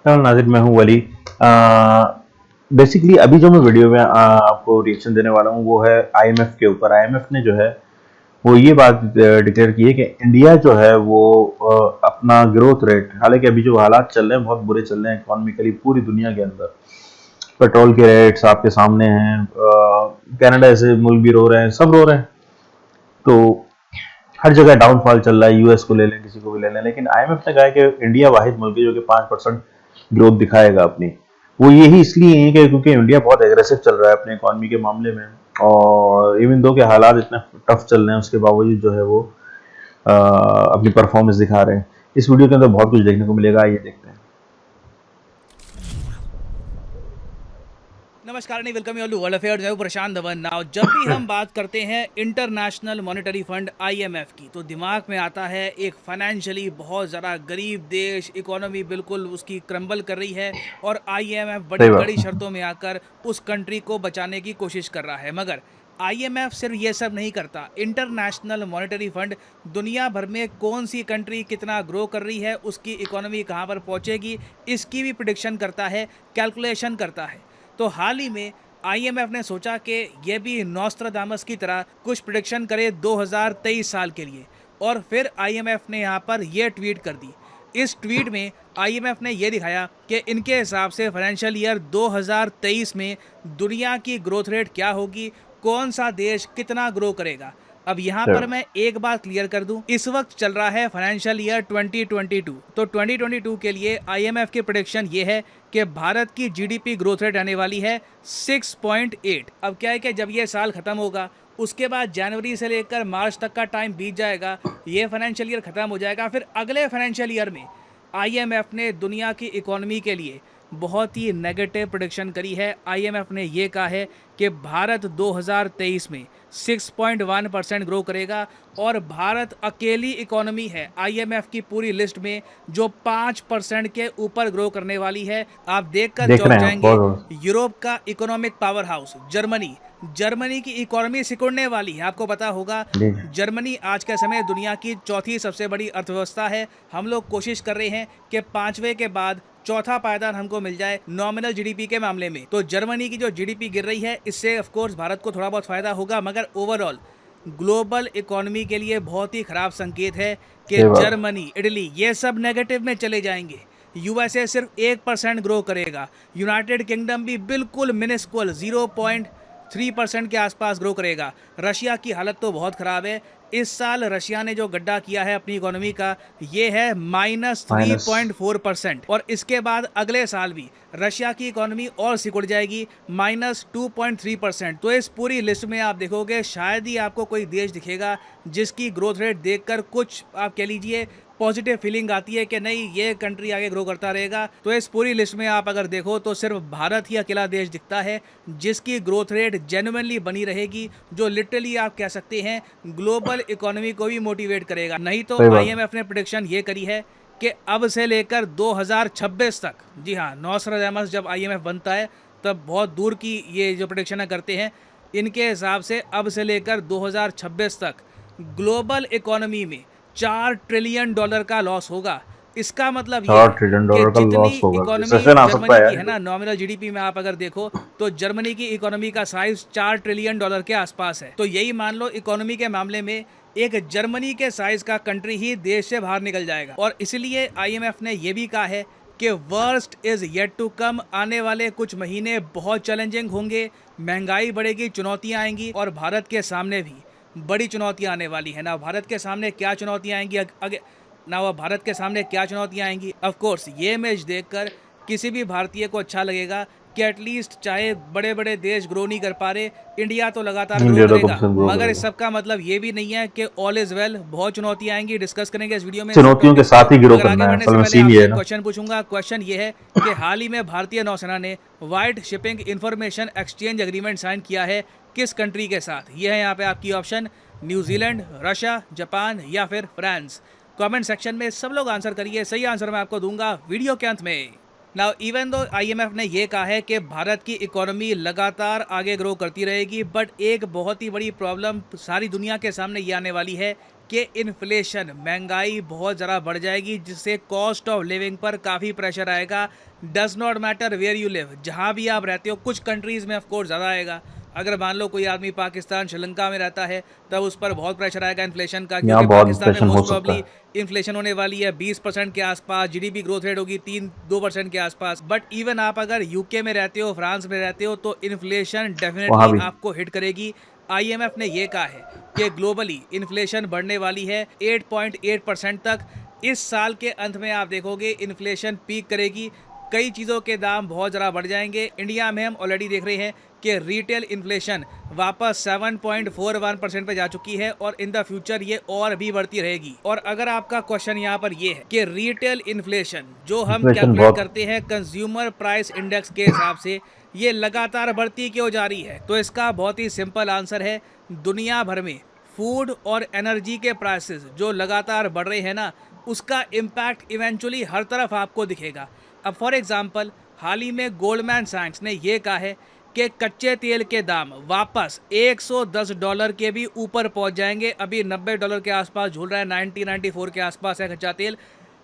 Hello Nazir, मैं हूँ वली। Basically अभी जो मैं वीडियो में आपको रिएक्शन देने वाला हूँ वो है आईएमएफ के ऊपर। आईएमएफ ने जो है वो ये बात डिक्लेयर की है कि इंडिया जो है वो अपना ग्रोथ रेट, हालांकि अभी जो हालात चल रहे हैं बहुत बुरे चल रहे हैं इकोनॉमिकली पूरी दुनिया के अंदर। पेट्रोल के रेट्स आपके सामने हैं, कनाडा ऐसे मुल्क भी रो रहे हैं, सब रो रहे हैं। तो हर जगह डाउनफॉल चल रहा है, यूएस को ले लें, किसी को भी ले लें, लेकिन आईएमएफ ने कहा है कि इंडिया वाहिद मुल्क है जो कि 5% ग्रोथ दिखाएगा अपनी। वो यही इसलिए है कि क्योंकि इंडिया बहुत एग्रेसिव चल रहा है अपने इकोनॉमी के मामले में, और इवन दो के हालात इतने टफ चल रहे हैं उसके बावजूद जो है वो अपनी परफॉर्मेंस दिखा रहे हैं। इस वीडियो के अंदर बहुत कुछ देखने को मिलेगा, ये देखते हैं। नमस्कार नहीं वेलकम यू वर्ल्ड अफेयर्स। मैं प्रशांत धवन। नाउ जब भी हम बात करते हैं इंटरनेशनल मॉनेटरी फंड आईएमएफ की तो दिमाग में आता है एक फाइनेंशियली बहुत ज़्यादा गरीब देश, इकोनॉमी बिल्कुल उसकी क्रम्बल कर रही है और आईएमएफ बड़ी सही बात कड़ी है। शर्तों में आकर उस कंट्री को बचाने की कोशिश कर रहा है। मगर आईएमएफ सिर्फ ये सब नहीं करता। इंटरनेशनल मॉनेटरी फंड दुनिया भर में कौन सी कंट्री कितना ग्रो कर रही है, उसकी इकोनॉमी कहाँ पर पहुँचेगी, इसकी भी प्रिडिक्शन करता है, कैलकुलेशन करता है। तो हाल ही में आईएमएफ ने सोचा कि ये भी नॉस्ट्राडामस की तरह कुछ प्रिडिक्शन करे 2023 साल के लिए, और फिर आईएमएफ ने यहाँ पर ये ट्वीट कर दी। इस ट्वीट में आईएमएफ ने यह दिखाया कि इनके हिसाब से फाइनेंशियल ईयर 2023 में दुनिया की ग्रोथ रेट क्या होगी, कौन सा देश कितना ग्रो करेगा। अब यहाँ पर मैं एक बात क्लियर कर दूं, इस वक्त चल रहा है फाइनेंशियल ईयर 2022। तो 2022 के लिए आईएमएफ की प्रेडिक्शन ये है कि भारत की जीडीपी ग्रोथ रेट आने वाली है 6.8। अब क्या है कि जब ये साल खत्म होगा उसके बाद जनवरी से लेकर मार्च तक का टाइम बीत जाएगा, ये फाइनेंशियल ईयर खत्म हो जाएगा। फिर अगले फाइनेंशियल ईयर में आईएमएफ ने दुनिया की इकोनॉमी के लिए बहुत ही नेगेटिव प्रेडिक्शन करी है। आईएमएफ ने ये कहा है कि भारत 2023 में 6.1% ग्रो करेगा, और भारत अकेली इकोनॉमी है आईएमएफ की पूरी लिस्ट में जो 5% के ऊपर ग्रो करने वाली है। आप देखकर देख चौंक रहे हैं जाएंगे। बहुत। यूरोप का इकोनॉमिक पावर हाउस जर्मनी की इकोनॉमी सिकुड़ने वाली है। आपको पता होगा जी। जर्मनी आज के समय दुनिया की चौथी सबसे बड़ी अर्थव्यवस्था है। हम लोग कोशिश कर रहे हैं कि पांचवें के बाद चौथा पायदान हमको मिल जाए नॉमिनल जीडीपी के मामले में। तो जर्मनी की जो जीडीपी गिर रही है इससे ऑफ कोर्स भारत को थोड़ा बहुत फायदा होगा, मगर ओवरऑल ग्लोबल इकोनॉमी के लिए बहुत ही खराब संकेत है कि सही बात। जर्मनी, इटली ये सब नेगेटिव में चले जाएंगे। यूएसए सिर्फ 1% ग्रो करेगा। यूनाइटेड किंगडम भी बिल्कुल मिनिस्कुअल 0.3% के आसपास ग्रो करेगा। रशिया की हालत तो बहुत ख़राब है। इस साल रशिया ने जो गड्ढा किया है अपनी इकोनॉमी का, ये है माइनस। -3.4%। और इसके बाद अगले साल भी रशिया की इकोनॉमी और सिकुड़ जाएगी, -2.3%। तो इस पूरी लिस्ट में आप देखोगे शायद ही आपको कोई देश दिखेगा जिसकी ग्रोथ रेट देखकर कुछ आप कह लीजिए पॉजिटिव फीलिंग आती है कि नहीं ये कंट्री आगे ग्रो करता रहेगा। तो इस पूरी लिस्ट में आप अगर देखो तो सिर्फ भारत ही अकेला देश दिखता है जिसकी ग्रोथ रेट जेन्युइनली बनी रहेगी, जो लिटरली आप कह सकते हैं ग्लोबल इकोनॉमी को भी मोटिवेट करेगा। नहीं तो सही बात। आईएमएफ ने प्रेडिक्शन ये करी है कि अब से लेकर 2026 तक, जी हाँ, नॉस्ट्राडामस जब आईएमएफ बनता है तब बहुत दूर की ये जो प्रेडिक्शन करते हैं, इनके हिसाब से अब से लेकर 2026 तक ग्लोबल इकोनॉमी में $4 ट्रिलियन का लॉस होगा। इसका मतलब ये चार है ट्रिलियन कि डॉलर का जितनी लॉस होगा, इकोनॉमी रिसेशन आ सकता जर्मनी है की है यार। ना, नॉमिनल जीडीपी में आप अगर देखो तो जर्मनी की इकोनॉमी का साइज $4 ट्रिलियन के आसपास है। तो यही मान लो इकोनॉमी के मामले में एक जर्मनी के साइज का कंट्री ही देश से बाहर निकल जाएगा। और इसलिए आईएमएफ ने यह भी कहा है कि worst is yet to come. आने वाले कुछ महीने बहुत चैलेंजिंग होंगे, महंगाई बढ़ेगी, चुनौतियां आएंगी, और भारत के सामने भी बड़ी चुनौतियां आने वाली है ना। भारत के सामने क्या चुनौतियां आएंगी भारत के सामने क्या चुनौतियां आएंगी, ऑफ कोर्स ये इमेज देखकर किसी भी भारतीय को अच्छा लगेगा कि एटलीस्ट चाहे बड़े बड़े देश ग्रो नहीं कर पा रहे, इंडिया तो लगातार ग्रो इंडिया तो कम करेगा। से कम ग्रो मगर इस करेगा। सब का मतलब ये भी नहीं है कि ऑल इज वेल। बहुत चुनौतियां आएंगी, डिस्कस करेंगे इस वीडियो में इस सब चुनौतियों के टॉपिक्स को। साथ ही ग्रो मगर आगे करना है, बढ़ने असल से में पहले सीन ये आपसे है एक ना। क्वेश्चन पूछूंगा। क्वेश्चन ये है कि हाल ही में भारतीय नौसेना ने wide shipping information exchange agreement sign किया है किस कंट्री के साथ? ये है यहाँ पे आपकी ऑप्शन, न्यूजीलैंड, रशिया, जापान या फिर फ्रांस। कमेंट सेक्शन में सब लोग आंसर करिए। सही आंसर मैं आपको दूंगा वीडियो के अंत में। नाउ इवन दो आईएमएफ ने ये कहा है कि भारत की इकोनॉमी लगातार आगे ग्रो करती रहेगी, बट एक बहुत ही बड़ी प्रॉब्लम सारी दुनिया के सामने ये आने वाली है कि इन्फ्लेशन, महंगाई बहुत ज़्यादा बढ़ जाएगी, जिससे कॉस्ट ऑफ लिविंग पर काफ़ी प्रेशर आएगा। Does not matter where you live, जहाँ भी आप रहते हो, कुछ कंट्रीज़ में ऑफकोर्स ज़्यादा आएगा। अगर मान लो कोई आदमी पाकिस्तान, श्रीलंका में रहता है, तब उस पर बहुत प्रेशर आएगा इन्फ्लेशन का, यहाँ क्योंकि बहुत पाकिस्तान में डिप्रेशन हो मोस्ट सकता प्रॉब्ली है। इन्फ्लेशन होने वाली है 20% के आसपास, जीडीपी ग्रोथ रेट होगी 3-2% के आसपास। बट इवन आप अगर यूके में रहते हो, फ्रांस में रहते हो, तो इन्फ्लेशन वहाँ डेफिनेटली भी आपको हिट करेगी। आईएमएफ ने ये कहा है कि ग्लोबली इन्फ्लेशन बढ़ने वाली है 8.8% तक। इस साल के अंत में आप देखोगे इन्फ्लेशन पीक करेगी, कई चीज़ों के दाम बहुत ज़्यादा बढ़ जाएंगे। इंडिया में हम ऑलरेडी देख रहे हैं कि रिटेल इन्फ्लेशन वापस 7.41% पे जा चुकी है और इन द फ्यूचर ये और भी बढ़ती रहेगी। और अगर आपका क्वेश्चन यहाँ पर ये है कि रिटेल इन्फ्लेशन जो हम इन्फ्लेशन कैलकुलेट बहुत। करते हैं कंज्यूमर प्राइस इंडेक्स के हिसाब से, ये लगातार बढ़ती क्यों जा रही है, तो इसका बहुत ही सिंपल आंसर है, दुनिया भर में फूड और एनर्जी के प्राइसेस जो लगातार बढ़ रहे हैं ना, उसका इम्पैक्ट इवेंचुअली हर तरफ आपको दिखेगा। अब फॉर एग्जांपल हाल ही में गोल्डमैन सैक्स ने यह कहा है कि कच्चे तेल के दाम वापस $110 के भी ऊपर पहुंच जाएंगे। अभी $90 के आसपास झूल रहा है, 90-94 के आसपास है कच्चा तेल।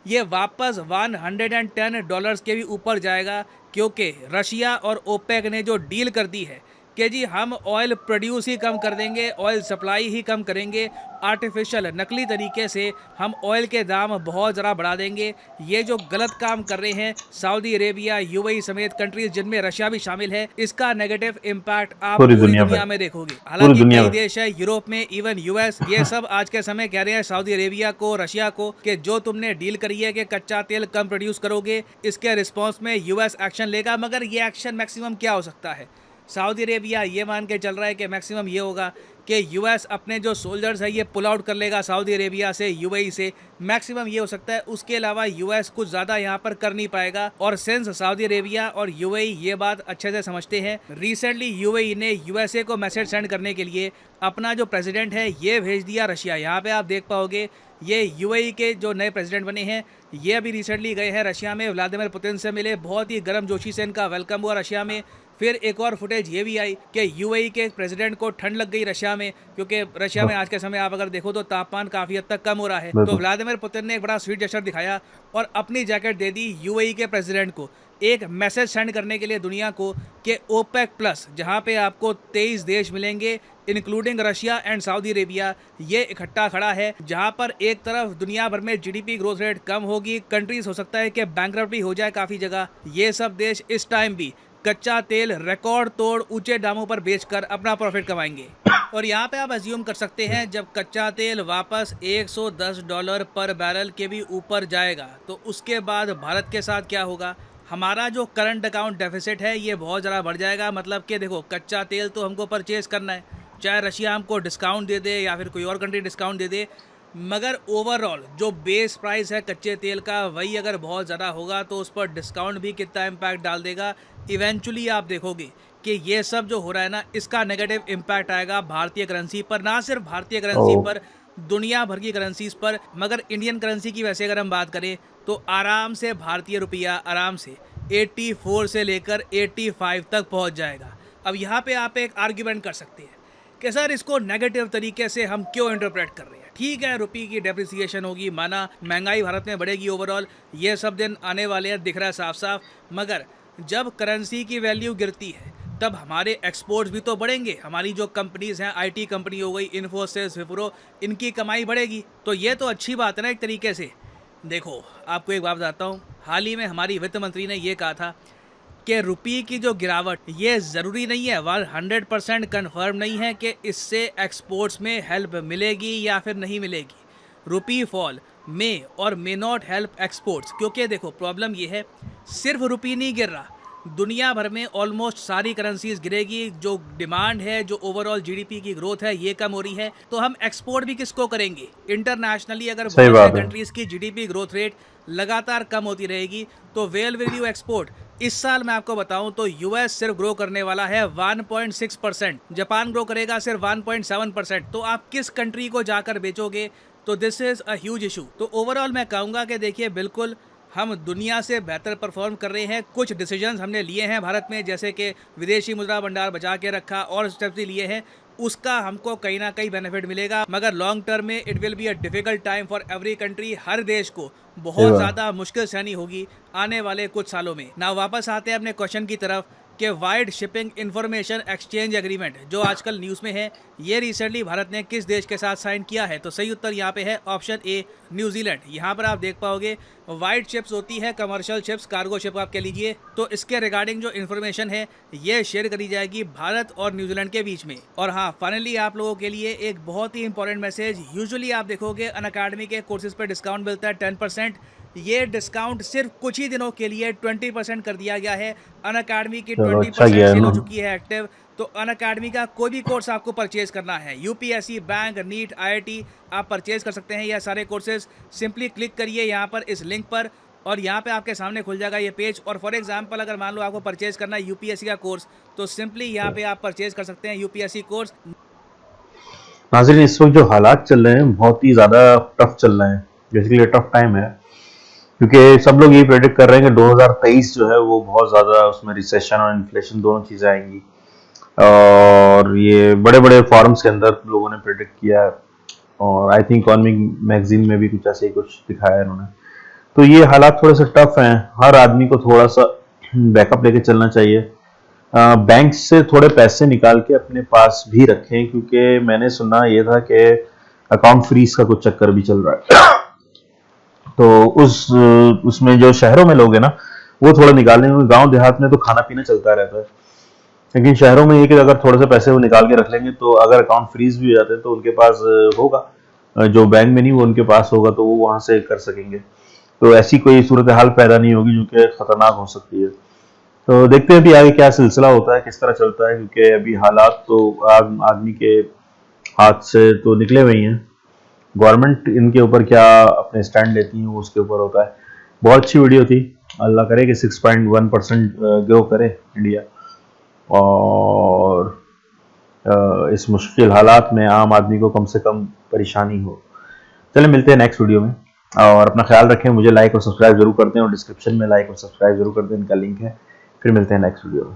ये वापस $110 के भी ऊपर जाएगा, क्योंकि रशिया और ओपेक ने जो डील कर दी है कि जी हम ऑयल प्रोड्यूस ही कम कर देंगे, ऑयल सप्लाई ही कम करेंगे, आर्टिफिशियल नकली तरीके से हम ऑयल के दाम बहुत ज़रा बढ़ा देंगे। ये जो गलत काम कर रहे हैं सऊदी अरेबिया, यूएई समेत कंट्रीज जिनमें रशिया भी शामिल है, इसका नेगेटिव इम्पैक्ट आप पूरी पूरी दुनिया में। दुनिया में देखोगे। पूरी हालांकि दुनिया कई में। देश है यूरोप में, इवन यूएस, ये सब आज के समय कह रहे हैं सऊदी अरेबिया को, रशिया को, कि जो तुमने डील करी है कि कच्चा तेल कम प्रोड्यूस करोगे, इसके रिस्पॉन्स में यूएस एक्शन लेगा। मगर ये एक्शन मैक्सिमम क्या हो सकता है? सऊदी अरेबिया ये मान के चल रहा है कि मैक्सिमम ये होगा कि यूएस अपने जो सोल्जर्स है ये पुल आउट कर लेगा सऊदी अरेबिया से, यूएई से, मैक्सिमम ये हो सकता है। उसके अलावा यूएस कुछ ज़्यादा यहाँ पर कर नहीं पाएगा। और सिंस सऊदी अरेबिया और यूएई ये बात अच्छे से समझते हैं, रिसेंटली यूएई ने यूएसए को मैसेज सेंड करने के लिए अपना जो प्रेसिडेंट है ये भेज दिया रशिया। यहाँ पे आप देख पाओगे ये यूएई के जो नए प्रेसिडेंट बने हैं ये अभी रिसेंटली गए हैं रशिया में, व्लादिमीर पुतिन से मिले, बहुत ही गर्मजोशी से इनका वेलकम हुआ रशिया में। फिर एक और फुटेज ये भी आई कि यूएई के प्रेसिडेंट को ठंड लग गई रशिया में, क्योंकि रशिया में आज के समय आप अगर देखो तो तापमान काफ़ी हद तक कम हो रहा है। तो बिल्कुल। व्लादिमीर पुतिन ने एक बड़ा स्वीट जेस्चर दिखाया और अपनी जैकेट दे दी यूएई के प्रेसिडेंट को, एक मैसेज सेंड करने के लिए दुनिया को कि ओपेक प्लस, जहाँ पे आपको 23 देश मिलेंगे including Russia and Saudi Arabia, ये इकट्ठा खड़ा है। जहाँ पर एक तरफ दुनिया भर में जीडीपी ग्रोथ रेट कम होगी, कंट्रीज हो सकता है कि बैंकरप्ट भी हो जाए काफ़ी जगह, ये सब देश इस टाइम भी कच्चा तेल रिकॉर्ड तोड़ ऊंचे दामों पर बेचकर अपना प्रॉफिट कमाएंगे। और यहाँ पे आप अज्यूम कर सकते हैं जब कच्चा तेल वापस $110 पर बैरल के भी ऊपर जाएगा तो उसके बाद भारत के साथ क्या होगा? हमारा जो करंट अकाउंट डेफिसिट है ये बहुत ज़्यादा बढ़ जाएगा। मतलब कि देखो, कच्चा तेल तो हमको परचेज करना है, चाहे रशिया हमको डिस्काउंट दे दे या फिर कोई और कंट्री डिस्काउंट दे दे, मगर ओवरऑल जो बेस प्राइस है कच्चे तेल का वही अगर बहुत ज़्यादा होगा तो उस पर डिस्काउंट भी कितना इम्पैक्ट डाल देगा। इवेंचुअली आप देखोगे कि ये सब जो हो रहा है ना, इसका नेगेटिव इम्पैक्ट आएगा भारतीय करेंसी पर, ना सिर्फ भारतीय करेंसी ओ, पर, दुनिया भर की करेंसीज पर। मगर इंडियन करेंसी की वैसे अगर हम बात करें तो आराम से भारतीय रुपया आराम से 84 से लेकर 85 तक पहुंच जाएगा। अब यहाँ पे आप एक आर्ग्यूमेंट कर सकते हैं कि सर इसको नेगेटिव तरीके से हम क्यों इंटरप्रेट कर रहे हैं। ठीक है, रुपये की डेप्रिसिएशन होगी, माना महंगाई भारत में बढ़ेगी ओवरऑल, ये सब दिन आने वाले हैं, दिख रहा है साफ साफ। मगर जब करेंसी की वैल्यू गिरती है तब हमारे एक्सपोर्ट्स भी तो बढ़ेंगे, हमारी जो कंपनीज हैं, आईटी कंपनी हो गई, इन्फोसिस, विप्रो, इनकी कमाई बढ़ेगी, तो ये तो अच्छी बात है ना एक तरीके से। देखो, आपको एक बात बताता हूँ, हाल ही में हमारी वित्त मंत्री ने ये कहा था कि रुपये की जो गिरावट ये ज़रूरी नहीं है, 100% कन्फर्म नहीं है कि इससे एक्सपोर्ट्स में हेल्प मिलेगी या फिर नहीं मिलेगी। रुपये फॉल मे और मे नॉट हेल्प एक्सपोर्ट्स, क्योंकि देखो प्रॉब्लम ये है, सिर्फ रुपये नहीं गिर रहा, दुनिया भर में ऑलमोस्ट सारी करेंसीज गिरेगी। जो डिमांड है, जो ओवरऑल जीडीपी की ग्रोथ है ये कम हो रही है, तो हम एक्सपोर्ट भी किसको करेंगे? इंटरनेशनली अगर सही बहुत बात से है। कंट्रीज़ की जीडीपी ग्रोथ रेट लगातार कम होती रहेगी तो वेल विल यू एक्सपोर्ट? इस साल मैं आपको बताऊं तो यूएस सिर्फ ग्रो करने वाला है 1.6%, जापान ग्रो करेगा सिर्फ 1.7%। तो आप किस कंट्री को जाकर बेचोगे? तो this is a huge issue. तो ओवरऑल मैं कहूँगा कि देखिए, बिल्कुल हम दुनिया से बेहतर परफॉर्म कर रहे हैं, कुछ डिसीजंस हमने लिए हैं भारत में, जैसे कि विदेशी मुद्रा भंडार बचा के रखा और स्टेप्स भी लिए हैं, उसका हमको कहीं ना कहीं बेनिफिट मिलेगा, मगर लॉन्ग टर्म में it will be a difficult time for every country. हर देश को सही बहुत बात। ज़्यादा मुश्किल सहनी होगी आने वाले कुछ सालों में ना। वापस आते हैं अपने क्वेश्चन की तरफ कि wide shipping information exchange agreement जो आजकल न्यूज़ में है, ये रिसेंटली भारत ने किस देश के साथ साइन किया है? तो सही उत्तर यहाँ पे है ऑप्शन ए, न्यूजीलैंड। यहाँ पर आप देख पाओगे वाइड शिप्स होती है, कमर्शियल शिप्स, कार्गो शिप आप कह लीजिए, तो इसके रिगार्डिंग जो इन्फॉर्मेशन है ये शेयर करी जाएगी भारत और न्यूजीलैंड के बीच में। और हाँ, फाइनली आप लोगों के लिए एक बहुत ही इंपॉर्टेंट मैसेज, यूजुअली आप देखोगे अनअकैडमी के कोर्सेज पे डिस्काउंट मिलता है 10%, ये डिस्काउंट सिर्फ कुछ ही दिनों के लिए 20% कर दिया गया है। अनअकैडमी की चलो अच्छा 20% किया है सेल हो उन्होंने। चुकी है एक्टिव। तो अनअकैडमी का कोई भी कोर्स आपको परचेज करना है, यूपीएससी, बैंक, नीट, आईआईटी, आप परचेज कर सकते हैं यह सारे कोर्सेज। सिंपली क्लिक करिए यहाँ पर इस लिंक पर और यहाँ पे आपके सामने खुल जाएगा ये पेज। और फॉर एग्जांपल अगर मान लो आपको परचेज करना है यूपीएससी का कोर्स, तो सिंपली यहाँ पे आप परचेज कर सकते हैं यूपीएससी कोर्स। नाज़रीन, इस वक्त जो हालात चल रहे हैं बहुत ही ज़्यादा टफ चल रहे हैं, बेसिकली टफ टाइम है, क्योंकि सब लोग ये प्रेडिक्ट कर रहे हैं कि 2023 जो है वो बहुत ज़्यादा उसमें रिसेशन और इन्फ्लेशन दोनों चीज़ें आएंगी। और ये बड़े बड़े फॉरम्स के अंदर लोगों ने प्रेडिक्ट किया है, और आई थिंक इकोनॉमिक मैगजीन में भी कुछ ऐसे ही कुछ दिखाया है इन्होंने। तो ये हालात थोड़े से टफ हैं, हर आदमी को थोड़ा सा बैकअप लेके चलना चाहिए। बैंक से थोड़े पैसे निकाल के अपने पास भी रखें, क्योंकि मैंने सुना ये था कि अकाउंट फ्रीज का कुछ चक्कर भी चल रहा है। तो उसमें जो शहरों में लोग हैं ना, वो थोड़ा निकालने में, गांव देहात में तो खाना पीना चलता रहता है, लेकिन शहरों में ये कि अगर थोड़े से पैसे वो निकाल के रख लेंगे तो अगर अकाउंट फ्रीज भी हो जाते हैं तो उनके पास होगा, जो बैंक में नहीं वो उनके पास होगा, तो वो वहां से कर सकेंगे। तो ऐसी कोई सूरत हाल पैदा नहीं होगी जो कि खतरनाक हो सकती है। तो देखते हैं अभी आगे क्या सिलसिला होता है, किस तरह चलता है, क्योंकि अभी हालात तो आदमी के हाथ से तो निकले हुए ही हैं। गवर्नमेंट इनके ऊपर क्या अपने स्टैंड लेती है वो उसके ऊपर होता है। बहुत अच्छी वीडियो थी, अल्लाह करे कि 6.1% ग्रो करे इंडिया, और इस मुश्किल हालात में आम आदमी को कम से कम परेशानी हो। चले मिलते हैं नेक्स्ट वीडियो में, और अपना ख्याल रखें। मुझे लाइक और सब्सक्राइब जरूर कर दें, और डिस्क्रिप्शन में लाइक और सब्सक्राइब जरूर कर दें, इनका लिंक है। फिर मिलते हैं नेक्स्ट वीडियो में।